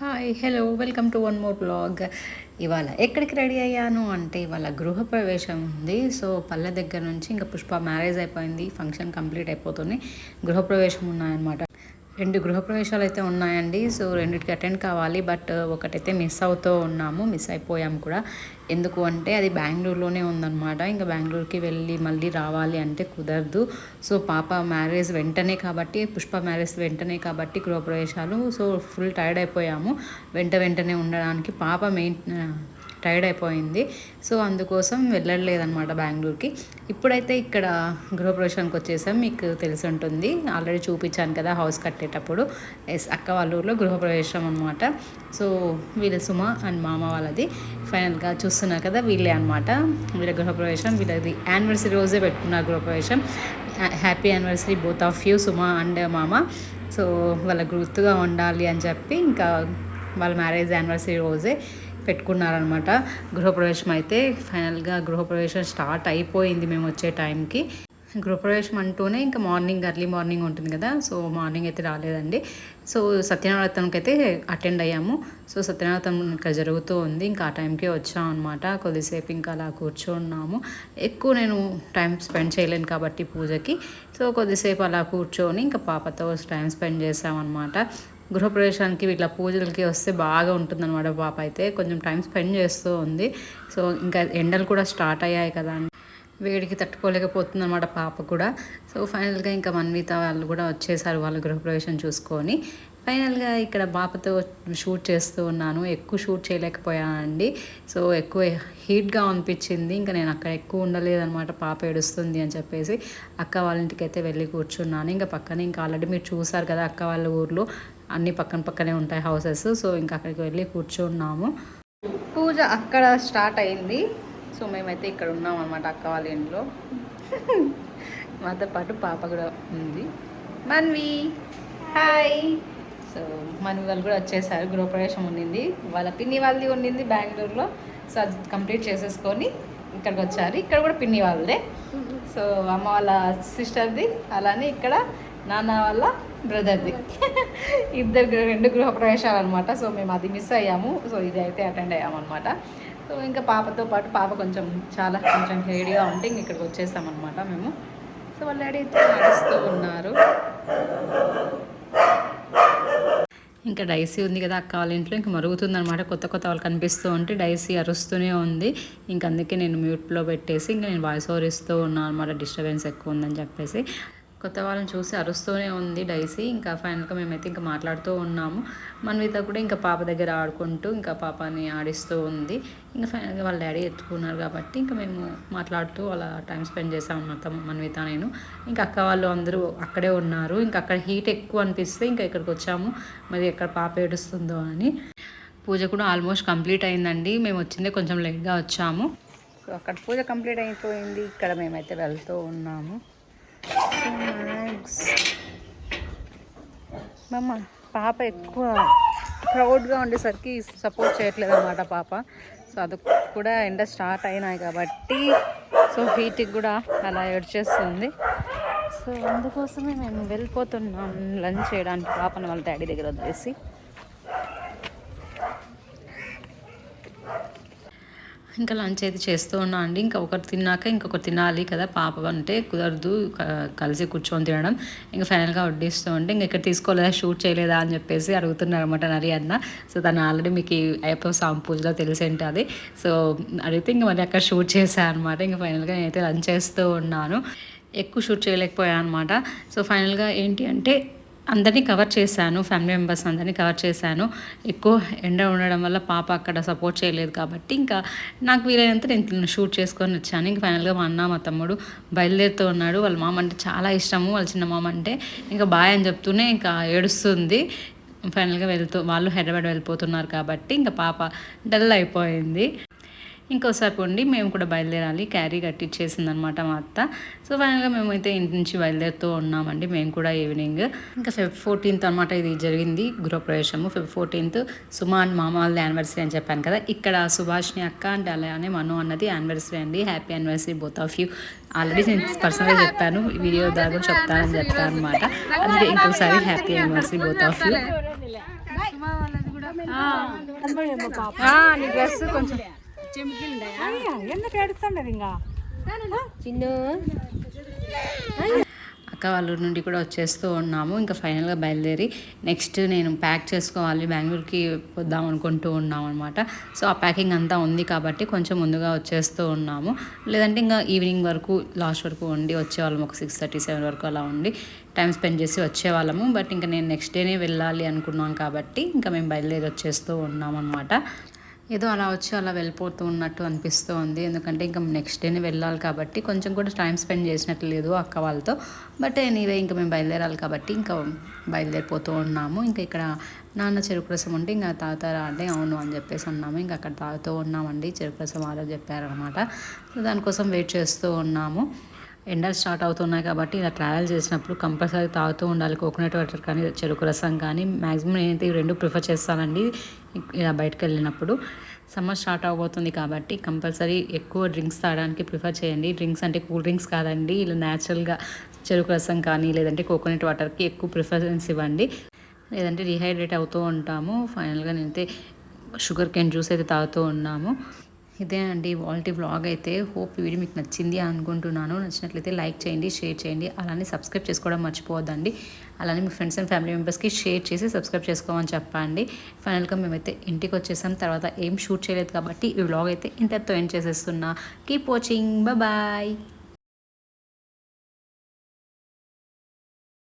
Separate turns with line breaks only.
Hi hello welcome to one more blog. ఇవాళ ఎక్కడికి ready అయ్యాను అంటే ఇవాళ గృహప్రవేశం ఉంది. సో పల్లె దగ్గర నుంచి ఇంకా పుష్ప మ్యారేజ్ అయిపోయింది, ఫంక్షన్ కంప్లీట్ అయిపోతుంది, గృహప్రవేశం ఉన్నాయన్నమాట. 2 గృహప్రవేశాలు అయితే ఉన్నాయండి. సో రెండిటికి అటెండ్ కావాలి, బట్ ఒకటైతే మిస్ అయిపోయాము కూడా. ఎందుకు అంటే అది బెంగళూరులోనే ఉందన్నమాట. ఇంకా బెంగళూరుకి వెళ్ళి మళ్ళీ రావాలి అంటే కుదరదు. సో పాప మ్యారేజ్ వెంటనే కాబట్టి, పుష్ప మ్యారేజ్ వెంటనే కాబట్టి గృహప్రవేశాలు. సో ఫుల్ టైర్డ్ అయిపోయాము వెంటనే ఉండడానికి. పాప మెయిన్ టైర్డ్ అయిపోయింది. సో అందుకోసం వెళ్ళలేదన్నమాట బెంగళూరుకి. ఇప్పుడైతే ఇక్కడ గృహప్రవేశానికి వచ్చేసాం. మీకు తెలిసి ఉంటుంది, ఆల్రెడీ చూపించాను కదా హౌస్ కట్టేటప్పుడు. అక్క వాళ్ళ ఊర్లో గృహప్రవేశం అనమాట. సో వీళ్ళ సుమ అండ్ మామ వాళ్ళది. ఫైనల్గా చూస్తున్నారు కదా, వీళ్ళే అనమాట వీళ్ళ గృహప్రవేశం. వీళ్ళది యానివర్సరీ రోజే పెట్టుకున్నారు గృహప్రవేశం. Happy anniversary both of you, Suma and మామ. సో వాళ్ళ గుర్తుగా ఉండాలి అని చెప్పి ఇంకా వాళ్ళ మ్యారేజ్ యానివర్సరీ రోజే పెట్టుకున్నారనమాట గృహప్రవేశం. అయితే ఫైనల్గా గృహప్రవేశం స్టార్ట్ అయిపోయింది మేము వచ్చే టైంకి. గృహప్రవేశం అంటూనే ఇంకా ఎర్లీ మార్నింగ్ ఉంటుంది కదా. సో మార్నింగ్ అయితే రాలేదండి. సో సత్యనారాయణకి అయితే అటెండ్ అయ్యాము. సో సత్యనారాయణ ఇంకా జరుగుతూ ఉంది, ఇంకా ఆ టైంకే వచ్చాం అనమాట. కొద్దిసేపు ఇంకా అలా కూర్చున్నాము. ఎక్కువ నేను టైం స్పెండ్ చేయలేను కాబట్టి పూజకి. సో కొద్దిసేపు అలా కూర్చొని ఇంకా పాపతో టైం స్పెండ్ చేసామన్నమాట. గృహప్రవేశానికి ఇట్లా పూజలకి వస్తే బాగా ఉంటుందన్నమాట. పాప అయితే కొంచెం టైం స్పెండ్ చేస్తూ ఉంది. సో ఇంకా ఎండలు కూడా స్టార్ట్ అయ్యాయి కదా, వేడికి తట్టుకోలేకపోతుంది అనమాట పాప కూడా. సో ఫైనల్గా ఇంకా మన్విత వాళ్ళు కూడా వచ్చేసారు వాళ్ళ గృహప్రవేశం చూసుకొని. ఫైనల్గా ఇక్కడ పాపతో షూట్ చేస్తూ ఉన్నాను. ఎక్కువ షూట్ చేయలేకపోయానండి. సో ఎక్కువ హీట్గా అనిపించింది. ఇంకా నేను అక్కడ ఎక్కువ ఉండలేదన్నమాట, పాప ఏడుస్తుంది అని చెప్పేసి అక్క వాళ్ళ ఇంటికి అయితే వెళ్ళి కూర్చున్నాను. ఇంకా పక్కనే ఇంకా ఆల్రెడీ మీరు చూసారు కదా అక్క వాళ్ళ ఊర్లో అన్నీ పక్కనే ఉంటాయి హౌసెస్. సో ఇంకా అక్కడికి వెళ్ళి కూర్చున్నాము. పూజ అక్కడ స్టార్ట్ అయింది. సో మేమైతే ఇక్కడ ఉన్నాం అనమాట అక్క వాళ్ళ ఇంట్లో. మాతో పాటు పాప కూడా ఉంది, మన్వి. హాయ్. సో మన్వి వాళ్ళు కూడా వచ్చేసారు. గృహప్రవేశం ఉండింది, వాళ్ళ పిన్ని వాళ్ళది ఉండింది బెంగళూరులో. సో అది కంప్లీట్ చేసేసుకొని ఇక్కడికి వచ్చారు. ఇక్కడ కూడా పిన్ని వాళ్ళదే. సో అమ్మ వాళ్ళ సిస్టర్ది, అలానే ఇక్కడ నాన్న వాళ్ళ బ్రదర్ది. 2 గృహప్రవేశాలు అనమాట. సో మేము అది మిస్ అయ్యాము. సో ఇది అయితే అటెండ్ అయ్యాము అనమాట. సో ఇంకా పాపతో పాటు పాప కొంచెం హెవీగా ఉంటే ఇంక ఇక్కడికి వచ్చేసామన్నమాట మేము. సో వాళ్ళ డాడీ అయితే నడుస్తూ ఉన్నారు. ఇంకా డైసీ ఉంది కదా అక్క వాళ్ళ ఇంట్లో, ఇంకా మరుగుతుంది అనమాట. కొత్త వాళ్ళు కనిపిస్తూ ఉంటే డైసీ అరుస్తూనే ఉంది. ఇంక అందుకే నేను మ్యూట్లో పెట్టేసి ఇంకా నేను వాయిస్ ఓవర్ ఇస్తూ ఉన్నాను అనమాట, డిస్టర్బెన్స్ ఎక్కువ ఉందని చెప్పేసి. కొత్త వాళ్ళని చూసి అరుస్తూనే ఉంది డైసీ. ఇంకా ఫైనల్గా మేమైతే ఇంకా మాట్లాడుతూ ఉన్నాము. మన్విత కూడా ఇంకా పాప దగ్గర ఆడుకుంటూ ఇంకా పాపని ఆడిస్తూ ఉంది. ఇంకా ఫైనల్గా వాళ్ళ డాడీ ఎత్తుకున్నారు కాబట్టి ఇంకా మేము మాట్లాడుతూ అలా టైం స్పెండ్ చేసాం అన్నమాట, మన్విత నేను. ఇంకా అక్క వాళ్ళు అందరూ అక్కడే ఉన్నారు. ఇంకా అక్కడ హీట్ ఎక్కువ అనిపిస్తే ఇంకా ఇక్కడికి వచ్చాము, మరి ఎక్కడ పాప ఏడుస్తుందో అని. పూజ కూడా ఆల్మోస్ట్ కంప్లీట్ అయిందండి. మేము వచ్చిందే కొంచెం లేట్గా వచ్చాము. సో అక్కడ పూజ కంప్లీట్ అయిపోయింది. ఇక్కడ మేమైతే వెళ్తూ ఉన్నాము. మమ్మ పాప ఎక్కువ క్రౌడ్గా ఉండేసరికి సపోర్ట్ చేయట్లేదు అన్నమాట పాప. సో అది కూడా ఎండ స్టార్ట్ అయినాయి కాబట్టి సో హీట్కి కూడా అలా ఏడ్చేస్తుంది. సో అందుకోసమే మేము వెళ్ళిపోతున్నాం లంచ్ చేయడానికి పాపను వాళ్ళ డాడీ దగ్గర వదిలేసి. ఇంకా లంచ్ అయితే చేస్తూ ఉన్నా అండి. ఇంకా ఒకటి తిన్నాక ఇంకొకటి తినాలి కదా, పాప అంటే కుదరదు కలిసి కూర్చొని తినడం. ఇంకా ఫైనల్గా వడ్డిస్తూ ఉంటే ఇంకా ఇక్కడ తీసుకోలేదా, షూట్ చేయలేదా అని చెప్పేసి అడుగుతున్నారు అనమాట నరి అన్న. సో తను ఆల్రెడీ మీకు అయ్యప్ప స్వామి పూజలో తెలిసేంటి అది. సో అడిగితే ఇంకా మరి అక్కడ షూట్ చేశాను అనమాట. ఇంకా ఫైనల్గా నేనైతే లంచ్ చేస్తూ ఉన్నాను. ఎక్కువ షూట్ చేయలేకపోయాను అనమాట. సో ఫైనల్గా ఏంటి అంటే అందరినీ కవర్ చేశాను, ఫ్యామిలీ మెంబర్స్ అందరినీ కవర్ చేశాను. ఎక్కువ ఎండ ఉండడం వల్ల పాప అక్కడ సపోర్ట్ చేయలేదు కాబట్టి ఇంకా నాకు వీలైనంత నేను షూట్ చేసుకొని వచ్చాను. ఇంక ఫైనల్గా మా అన్న మా తమ్ముడు బయలుదేరుతూ ఉన్నాడు. వాళ్ళ మామ అంటే చాలా ఇష్టము, వాళ్ళ చిన్న మామ అంటే. ఇంకా బాయ్ అని చెప్తూనే ఇంకా ఏడుస్తుంది. ఫైనల్గా వాళ్ళు హైదరాబాద్ వెళ్ళిపోతున్నారు కాబట్టి ఇంకా పాప డల్ అయిపోయింది. ఇంకోసారి పోండి, మేము కూడా బయలుదేరాలి, క్యారీ కట్టించేసింది అనమాట మా అత్త. సో ఫైనల్గా మేమైతే ఇంటి నుంచి బయలుదేరుతూ ఉన్నామండి మేము కూడా ఈవినింగ్. ఇంకా Feb 14th అనమాట ఇది జరిగింది గృహప్రవేశము. Feb 14th సుమా అండ్ మామ వాళ్ళది యానివర్సరీ అని చెప్పాను కదా. ఇక్కడ సుభాష్ని అక్క అండ్ అలానే మను అన్నది యానివర్సరీ అండి. Happy anniversary both of you. Already నేను పర్సనల్గా చెప్పాను, వీడియో ద్వారా చెప్తానని చెప్పాను అనమాట. అందుకే ఇంకొకసారి happy anniversary both of you. నీ డ్రెస్ కొంచెం
ఎందుకు ఏడుస్తుండదు ఇంకా చిన్న
అక్క వాళ్ళ ఊరి నుండి కూడా వచ్చేస్తూ ఉన్నాము. ఇంకా ఫైనల్గా బయలుదేరి నెక్స్ట్ నేను ప్యాక్ చేసుకోవాలి, బెంగళూరుకి వద్దాం అనుకుంటూ ఉన్నాం అనమాట. సో ఆ ప్యాకింగ్ అంతా ఉంది కాబట్టి కొంచెం ముందుగా వచ్చేస్తూ ఉన్నాము. లేదంటే ఇంకా ఈవినింగ్ వరకు లాస్ట్ వరకు ఉండి వచ్చేవాళ్ళము, ఒక 6:30-7 వరకు అలా ఉండి టైం స్పెండ్ చేసి వచ్చేవాళ్ళము. బట్ ఇంకా నేను నెక్స్ట్ డేనే వెళ్ళాలి అనుకున్నాం కాబట్టి ఇంకా మేము బయలుదేరి వచ్చేస్తూ ఉన్నాం అనమాట. ఏదో అలా వచ్చి అలా వెళ్ళిపోతూ ఉన్నట్టు అనిపిస్తూ ఉంది. ఎందుకంటే ఇంకా నెక్స్ట్ డేనే వెళ్ళాలి కాబట్టి కొంచెం కూడా టైం స్పెండ్ చేసినట్టు లేదు అక్క వాళ్ళతో. బట్ ఎనీవే ఇంకా మేము బయలుదేరాలి కాబట్టి ఇంకా బయలుదేరిపోతూ ఉన్నాము. ఇంకా ఇక్కడ నాన్న చెరుకు రసం ఉంటే ఇంకా తాగుతారా అంటే అవును అని చెప్పేసి అన్నాము. ఇంకా అక్కడ తాగుతూ ఉన్నామండి. చెరుకు రసం ఆరో చెప్పారనమాట. సో దానికోసం వెయిట్ చేస్తూ ఉన్నాము. ఎండలు స్టార్ట్ అవుతున్నాయి కాబట్టి ఇలా ట్రావెల్ చేసినప్పుడు కంపల్సరీ తాగుతూ ఉండాలి. కోకోనట్ వాటర్ కానీ చెరుకు రసం కానీ మ్యాక్సిమం నేనైతే ఇవి రెండు ప్రిఫర్ చేస్తానండి ఇలా బయటకు వెళ్ళినప్పుడు. సమ్మర్ స్టార్ట్ అవబోతుంది కాబట్టి కంపల్సరీ ఎక్కువ డ్రింక్స్ తాగడానికి ప్రిఫర్ చేయండి. డ్రింక్స్ అంటే కూల్ డ్రింక్స్ కాదండి, ఇలా న్యాచురల్గా చెరుకు రసం కానీ లేదంటే కోకోనట్ వాటర్కి ఎక్కువ ప్రిఫరెన్స్ ఇవ్వండి. లేదంటే డిహైడ్రేట్ అవుతూ ఉంటాము. ఫైనల్గా నేనైతే షుగర్ కేన్ జ్యూస్ అయితే తాగుతూ ఉన్నాము. ఇదే అండి వాల్టీ వ్లాగ్ అయితే. హోప్ ఈ వీడియో మీకు నచ్చింది అనుకుంటున్నాను. నచ్చినట్లయితే లైక్ చేయండి, షేర్ చేయండి, అలానే సబ్స్క్రైబ్ చేసుకోవడం మర్చిపోవద్దండి. అలానే మీ ఫ్రెండ్స్ అండ్ ఫ్యామిలీ మెంబర్స్కి షేర్ చేసి సబ్స్క్రైబ్ చేసుకోమని చెప్పండి. ఫైనల్గా మేమైతే ఇంటికి వచ్చేసాం. తర్వాత ఏం షూట్ చేయలేదు కాబట్టి ఈ వ్లాగ్ అయితే ఇంతటితో ఎండ్ చేసేస్తున్నా. Keep watching, bye.